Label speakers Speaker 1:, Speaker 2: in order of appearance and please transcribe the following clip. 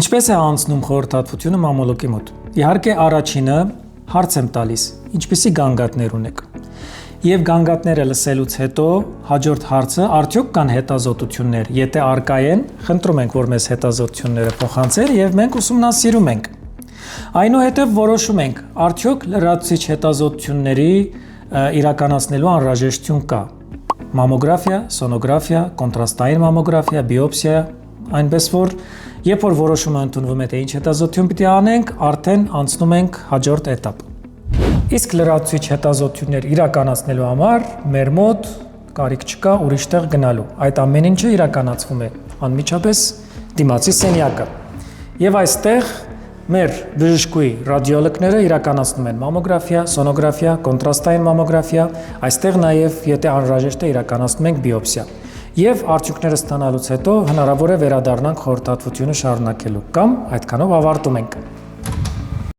Speaker 1: Ինչպես է անցնում խորհրդատվությունը մամուլոկի մոտ։ Իհարկե առաջինը հարց եմ տալիս, ինչպիսի գանգատներ ունեք։ Եվ գանգատները լսելուց հետո հաջորդ հարցը արդյոք կան հետազոտություններ, եթե արկա են, խնդրում ենք, որ մեզ հետազոտությունները փոխանցեն եւ մենք ուսումնասիրում ենք։ Այնուհետև որոշում ենք, արդյոք լրացուցիչ հետազոտությունների իրականացնելու անհրաժեշտություն կա։ Մամոգրաֆիա, սոնոգրաֆիա, կոնտրաստային մամոգրաֆիա, բիոպսիա, այնպես որ երբ որ որոշումը ընդունվում է, թե ինչ հետազոտություն պիտի անենք, արդեն անցնում ենք հաջորդ էտապ։ Իսկ լրացուցիչ հետազոտություններ իրականացնելու համար մեր մոտ կարիք չկա ուրիշ տեղ գնալու։ Այդ ամեն ինչը իրականացվում է անմիջապես դիմացի սենյակը։ Եվ այստեղ մեր բժշկուի ռադիոլոգները իրականացնում են մամոգրաֆիա, սոնոգրաֆիա, կոնտրաստային մամոգրաֆիա, այստեղ նաև, եթե անհրաժեշտ է, իրականացնում ենք բիոպսիա։ Եվ արդյունքները ստանալուց հետո հնարավոր է վերադառնանք խորհրդատվությունը շարունակելու կամ այդքանով ավարտում ենք։